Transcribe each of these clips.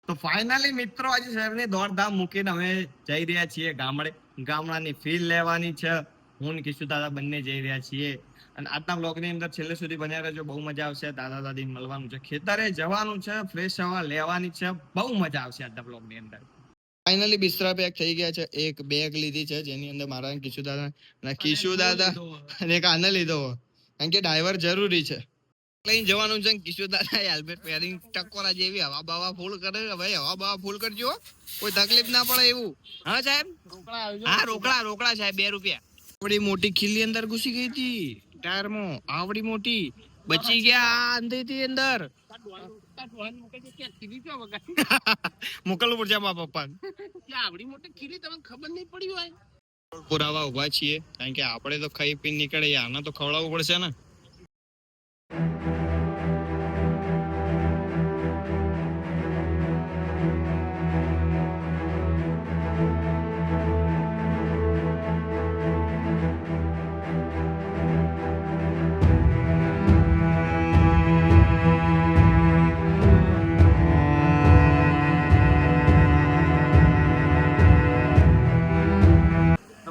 તો ફાઇનલી મિત્રો આજે શહેરની દોડધામ મૂકીને અમે જઈ રહ્યા છીએ ગામડે. ગામડાની ફીલ લેવાની છે. હું ને કિશુ દાદા બંને જઈ રહ્યા છીએ. અને આજના બ્લોગની અંદર છેલ્લે સુધી બન્યા રહેજો, બહુ મજા આવશે. દાદા દાદી મળવાનું છે, ખેતરે જવાનું છે, ફ્રેશ હવા લેવાની છે, બહુ મજા આવશે આજના બ્લોગની અંદર. ફાઇનલી બિસ્તરા પેક થઈ ગયા છે. એક બેગ લીધી છે જેની અંદર મારા કિશુ દાદા અને એક આને લીધો, કારણ કે ડ્રાઈવર જરૂરી છે. લઈને જવાનું છે. કિશોર દાદા હેલ્મેટ પહેરીને ટકોરા જેવી હવા બવા ફૂલ કરે. ભાઈ હવા બવા ફૂલ કરજો, કોઈ તકલીફ ના પડે એવું. હા સાહેબ, હા રોકડા સાહેબ, 2 રૂપિયા. આવડી મોટી ખીલી અંદર ઘુસી ગઈ હતી ટાયરમાં, આવડી મોટી બચી ગયા અંદર થી અંદર. મોકલવું પડશે મારા પપ્પા. આવડી મોટી ખીલી તમને ખબર નહીં પડી હોય. પુરાવા ઉભા છીએ, કારણ કે આપણે તો ખાઈ પી નીકળે, આને તો ખવડાવવું પડશે ને.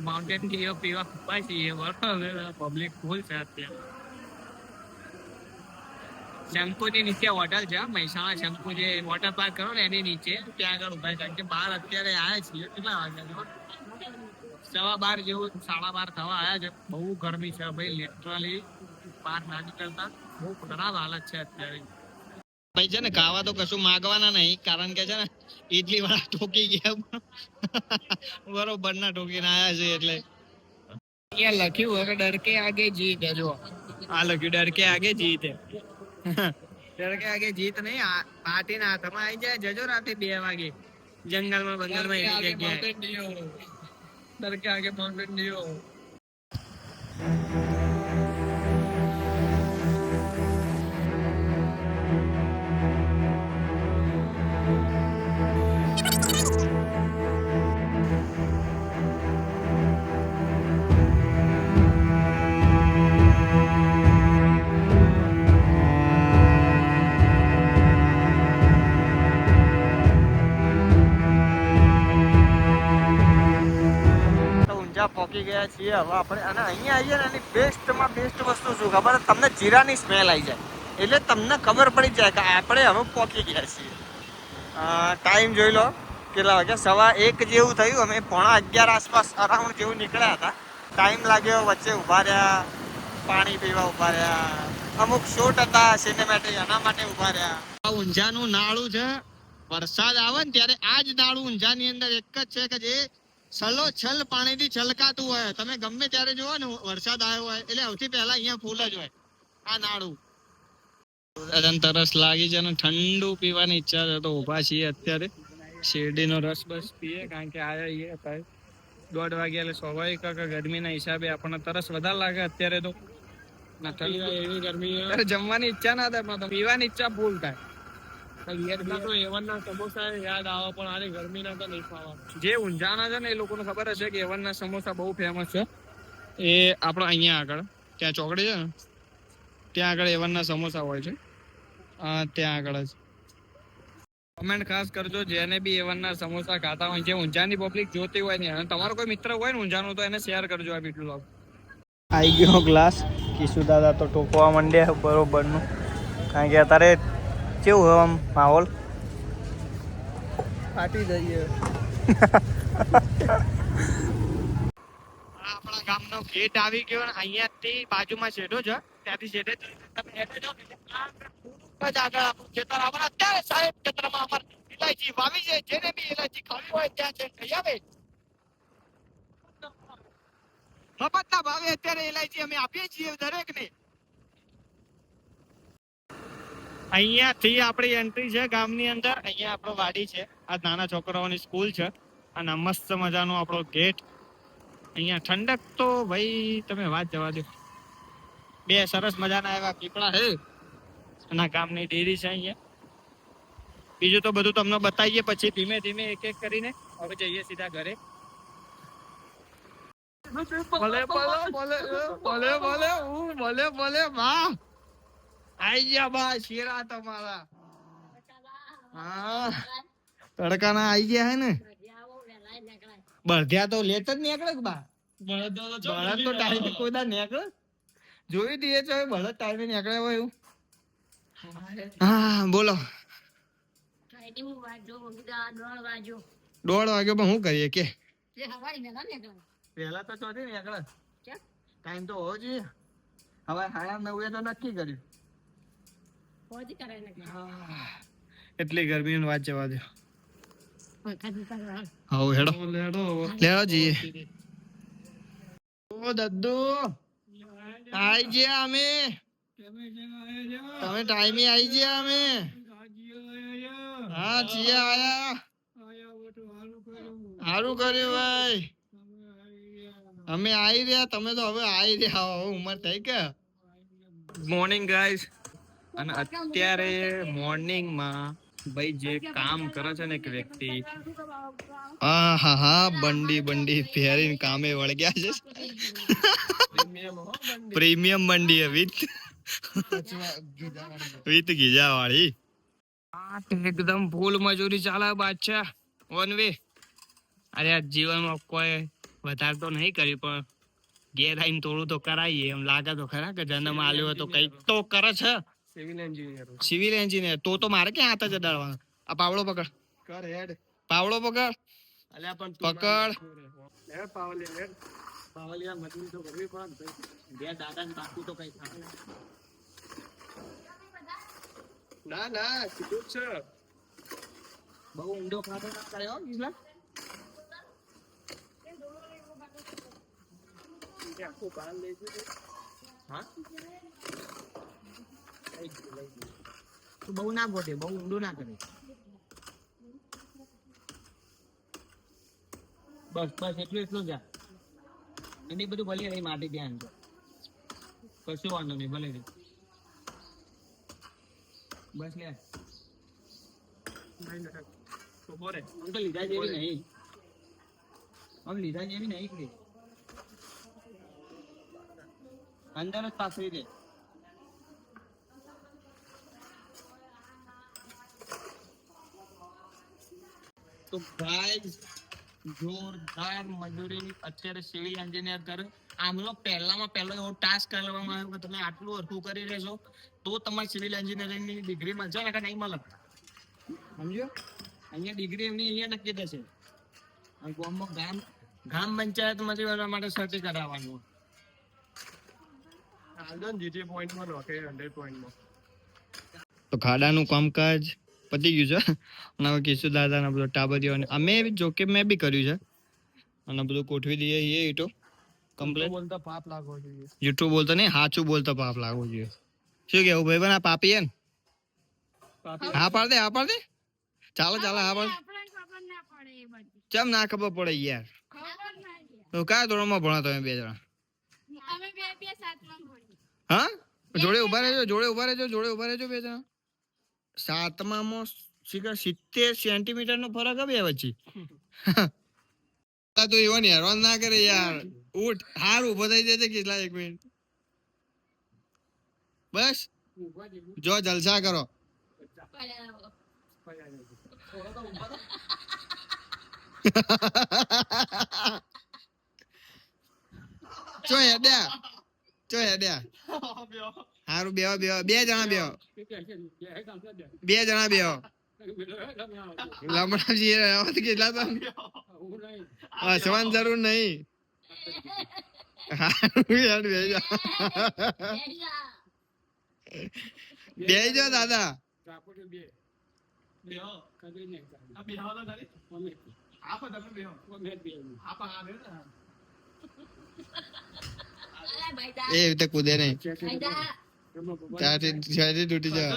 માઉન્ટેન પીવા પપ્પા છીએ, પબ્લિક ફૂલ છે અત્યારે. શંકુ ની નીચે હોટલ છે, મહેસાણા શંકુ જે વોટર પાર્ક કરો ને એની નીચે, ત્યાં આગળ ઉભા. કારણ કે બહાર અત્યારે આવ્યા છીએ, કેટલા વાગ્યા? 12:15 જેવું, 12:30 થવા આવ્યા છે. બહુ ગરમી છે ભાઈ, લિટરલી બહાર ના નીકળતા. બહુ ખરાબ હાલત છે અત્યારે. ભાઈ છે ને, ખાવા તો કશું માંગવાના નહીં, કારણ કે છે ને ઇડલી વાળા ઠોકી ગયા. બરોબર ના ઠોકીને આયા છે એટલે. અહીંયા લખ્યું હવે ડર કે આગે જીત હે. જો આ લખ્યું ડર કે આગે જીત હે. ડર કે આગે જીત નહીં, પાર્ટી ના હાથમાં આવી જાય. જજો રાતે 2 વાગે જંગલમાં બંગલમાં એની જગ્યાએ. ડર કે આગે માઉન્ટેન ડિયો. પોકી ગયા છીએ હવે આપણે. અને અહીંયા આવીએ ને, એની બેસ્ટમાં બેસ્ટ વસ્તુ શું ખબર? તમને જીરાની સ્મેલ આવી જાય, એટલે તમને ખબર પડી જાય કે આપણે હવે પોકી ગયા છીએ. ટાઈમ જોઈ લો કેટલા વાગ્યા, 1:15 જેવું થયું. અમે 11:15 આસપાસ અરાઉન્ડ જેવું નીકળ્યા હતા. ટાઈમ લાગ્યો, વચ્ચે ઊભા રહ્યા, પાણી પીવા ઊભા રહ્યા, અમુક શૂટ હતા સિનેમેટિક, એના માટે ઊભા રહ્યા. આ ઊંઝાનું નાળું છે. વરસાદ આવે ને ત્યારે આ જ નાળું ઊંઝાની અંદર એક જ છે કે જે છલ પાણીથી છલકાતું હોય. તમે ગમે ત્યારે જોવો ને વરસાદ આવ્યો હોય એટલે સૌથી પહેલા અહીંયા ફૂલ જ હોય, આ નાળું. તરસ લાગી છે ને ઠંડુ પીવાની ઈચ્છા છે, તો ઉભા છીએ અત્યારે. શેરડીનો રસ બસ પીએ, કારણ કે આયા 1:30 વાગ્યા એટલે સ્વાભાવિક ગરમીના હિસાબે આપણને તરસ વધારે લાગે અત્યારે. તો એવી ગરમી જમવાની ઈચ્છા ના થાય, પણ પીવાની ઈચ્છા ફૂલ થાય. સમોસા યાદ આવે, પણ આની ગરમીના તો નહીં ખાવા. જે ઊંઝાના છે ને એ લોકોને ખબર હશે કે એવનના સમોસા બહુ ફેમસ છે. એ આપણે અહીંયા આગળ ત્યાં ચોકડી છે ને, ત્યાં આગળ એવનના સમોસા હોય છે. ત્યાં આગળ જ કમેન્ટ ખાસ કરજો જેને બી એવનના સમોસા ખાતા હોય, જે ઊંઝાની પબ્લિક જોતી હોય ને, અને તમારો કોઈ મિત્ર હોય ને ઊંઝાનું, તો એને શેર કરજો આ વિડીયો. આવી ગયો ગ્લાસ. કિશુ દાદા તો ટોકવા માંડ્યા બરોબરનું, કારણ કે અત્યારે કેવું આમ માહોલ ફાટી જઈએ. આપણા ગામનો ગેટ આવી ગયો. અહીંયાથી બાજુમાં શેઢો છે, ત્યાંથી શેઢે આગળ આપણું ખેતર આવે. અત્યારે સાહેબ ખેતરમાં અમારે ઇલાયચી વાવી છે. જેને બી ઇલાયચી ખાવી હોય ત્યાં જઈને લઈ આવે. મફતના ભાવે અત્યારે ઇલાયચી અમે આપીએ છીએ દરેકને. અહીંયાથી આપણી એન્ટ્રી છે ગામની અંદર. અહીંયા આપણો વાડી છે, આ નાના છોકરાઓની સ્કૂલ છે, અને મસ્ત મજાનો આપણો ગેટ. અહીંયા ઠંડક તો ભાઈ તમે વાત જવા દો. 2 સરસ મજાના એવા પીપળા છે, અને ગામની ડેરી છે અહીંયા. બીજું તો બધું તમને બતાવીએ પછી ધીમે ધીમે એક એક કરીને. હવે જઈએ સીધા ઘરે. ભલે માં આઈ ગયા બા શેરા તમારા. હા તડકાના આવી ગયા હે ને બળધ્યા તો લેટ જ નીકળે કે બા બળદ તો ટાઈમ કોઈ દા નીકળે જોઈ દઈએ છો બળદ ટાઈમે નીકળે હોય એવું હા બોલો 1:30 વાગ્યો પણ શું કરીએ કે પહેલા તો ચોથી નીકળે ટાઈમ તો હોવો જોઈએ હવે 9:30 તો નક્કી કર્યું એટલી ગરમી વાત જવા દો હા હેડો લેડો જઈએ ઓ દદ્દુ આઈ ગયા અમે તમે ટાઈમે આઈ ગયા અમે હા છીએ આયા સારું કર્યું ભાઈ અમે આવી રહ્યા તમે તો હવે આવી રહ્યા હવે ઉંમર થઈ કે મોર્નિંગ ગાઈસ અને અત્યારે મોર્નિંગમાં ભાઈ જે કામ કરે છે ને એક વ્યક્તિ હા બંડી ફેરીને કામે વળગ્યા છે પ્રીમિયમ બંડી વિથ ગીજા વાળી એકદમ ફૂલ મજૂરી ચાલે બાદશાહ ઓન વે અરે જીવનમાં કોઈ વધારે તો નહીં કર્યું પણ ઘેર આવીને થોડું તો કરાવીએ એમ લાગે તો ખરા કે જન્મ આલ્યો તો કઈક તો કરે છે સિવિલ એન્જિનિયર તો મારે ક્યાં હાથ જ અડાડવાનો આ પાવડો પકડ કર હેડ પાવડો પકડ અલ્યા પણ પકડ હેડ પાવલિયા મજૂરી તો કરવી પડે બે દાદા ને બાપુ તો કઈ ના સીધું છે બહુ ઊંડો ખાતો ના કરે હો ગીસલા આખું કાન લઈ જજો હા તું બહુ ના ગોઠે બહુ ઊંડું ના કરે બસ એટલું જા એની બધું ભલે રહી માટી ધ્યાન તો કશું વાંધો નહીં ભલે રહી બસ લે તો લીધા જેવી નહીં અંદર જ પાથરી દે તો ભાઈ જોરદાર મજૂરી અત્યારે સિવિલ એન્જિનિયર કરે આમનો પહેલામાં પહેલો એવો ટાસ્ક કરવામાં આવ્યો કે તમે આટલું અરખું કરી રહેશો તો તમારી સિવિલ એન્જિનિયરિંગની ડિગ્રી મળશે ને કે નહીં મળે સમજો અહીંયા ડિગ્રી એમની અહીંયા નક્કી થશે ગામ પંચાયતમાંથી વળવા માટે સર્ચ કરાવવાનું તો ખાડાનું કામકાજ પતી ગયું છે અને હવે કિશુ દાદાના બધો ટાબરીઓ અમે જોકે મેં બી કર્યું છે અને બધું ગોઠવી દઈએ એ તો કમ્પ્લીટ બોલતા પાપ લાગવો જોઈએ જૂઠું બોલતા નહીં સાચું બોલતા પાપ લાગવો જોઈએ શું કેવું ભાઈ બના પાપી હે હા પાડ દે ચાલો હા પાડ ચમ ના ખબર પડે યાર તો કયા ધોરણમાં ભણો તમે બે જણા હા જોડે ઉભા રહેજો બે જણા 7મામાં 70 સેન્ટીમીટર નો ફરક હવે વચ્ચે તો એવો ને હેરાન ના કરે યાર ઉઠ હાર ઉભો થઈ જશે કેટલા 1 મિનિટ બસ જો જલસા કરો ચો હેડ્યા હારું બે જણા લમણાજી કેટલા તો હસવાની જરૂર નહીં બે જો દાદા એ રીતે કૂદે નહીં ત્યાંથી તૂટી જાય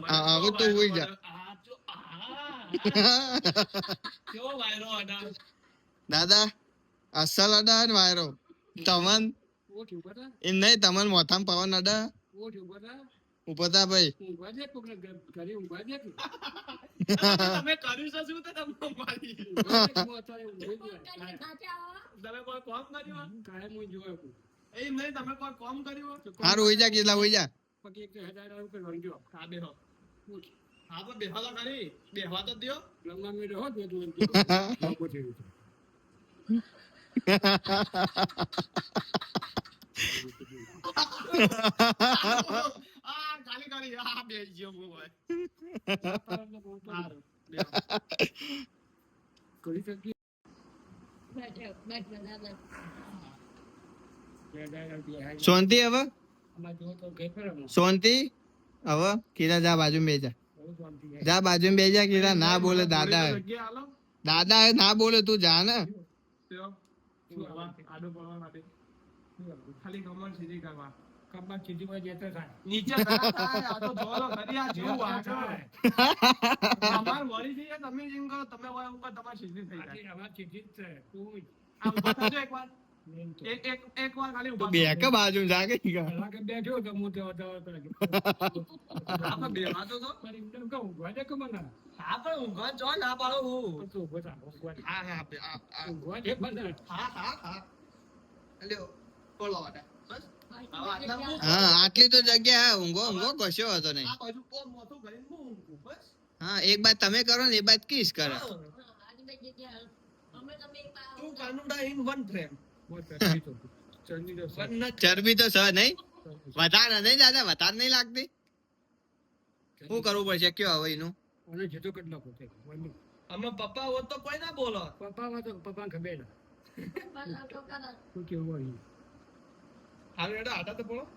આવું તો હોય જા દાદા અસલ અડા ને વાયરો તમન એ નહીં તમન મોથામ પવન અડા ઉભા થા ભાઈ તમે કર્યું છે શું તો તમે મારી તમે કોઈ કામ કર્યું કાય હું જોયો એમ નહીં તમે કોઈ કામ કર્યું હારું હોઈ જા કેટલા હોઈ જા પછી 1000 રૂપિયા લઈ ગયો હા બેહો હા તો બેહવા તો ખરી બેહવા તો દ્યો લંગા મે રહો તો તું બાપો છે આ ખાલી ખાલી આ બે જીઓ ભાઈ કરી શકી શાંતિ હવે અમાર જો તો કે ફરમ શાંતિ હવે કીધા જા બાજુ બે જા જા બાજુ બે જા કીધા ના બોલે દાદા જગ્યા હાલો દાદા ના બોલે તું જા ને ત્યો શું આવા આડો પડવા માટે ખાલી કમર સીધી કરવા કમર સીધી માં જતો થાય નીચે થાય આ તો જોલો કરી આ જેવું આગળ અમાર વળી જઈએ તમે જીમ કરો તમે હોય ઉપર તમાર સીધી થઈ જાય અમાર સીધી જ છે તું આ ઉભા થજો એકવાર એક વાર ખાલી તો ઉભા બે કે બાજુ જા કે કે બેઠો તો હું તો આપણે બેવા તો મારી ઇન્ટર કહું ગોડે કે મને હા પણ ઊંઘવા જો ના પાડો હું તો ઉભો થા હા હા ઊંઘવા દે મને હા હા હા લ્યો બોલો વાડા બસ હા આટલી તો જગ્યા ઊંઘો ઊંઘો કશો હતો નહીં આ બાજુ કોમ મોટું કરીને હું ઊંઘું બસ હા એક બાદ તમે કરો ને એક બાદ કિસ કરે તું કાનુડા ઇન વન ફ્રેમ ચરબી તો સહ નહીં વધારે નહીં દાદા વધારે નહીં લાગતી શું કરવું પડશે કયો હવે એનું અને જેતો કેટલો પોતે અમે પપ્પા હોત તો કોઈ ના બોલો પપ્પા હોય તો પપ્પા ખબર ના શું કેવું હોય હાલ એડા આટા તો બોલો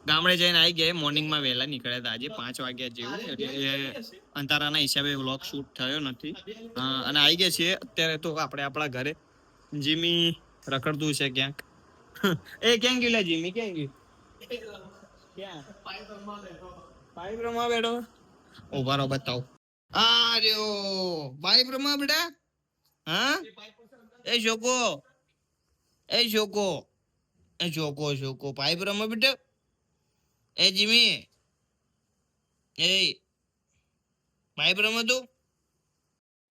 ગામડે જઈને આવી ગયા મોર્નિંગમાં વહેલા નીકળ્યા હતા આજે 5 વાગ્યા જેવું એટલે અંધારાના હિસાબે વ્લોગ શૂટ થયો નથી અને આવી ગયા છીએ અત્યારે તો આપણે આપણા ઘરે જીમી રખડતું છે ક્યાંક એ ક્યાં ગયું લે જીમી ક્યાં ગયું ક્યાં પાઇપ રમવા બેઠો ઉભા રહો બતાવો આ રહ્યો પાઇપ રમવા બેટા હા એ શોકો પાઇપ રમવા બેટા એ જીમી એ ભાઈ બ્રહ્મ તું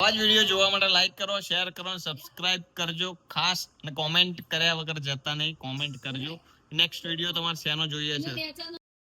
આજ વિડીયો જોવા માટે લાઈક કરો શેર કરો સબસ્ક્રાઇબ કરજો ખાસ અને કોમેન્ટ કર્યા વગર જતા નહીં કોમેન્ટ કરજો નેક્સ્ટ વિડીયો તમારે શેનો જોઈએ છે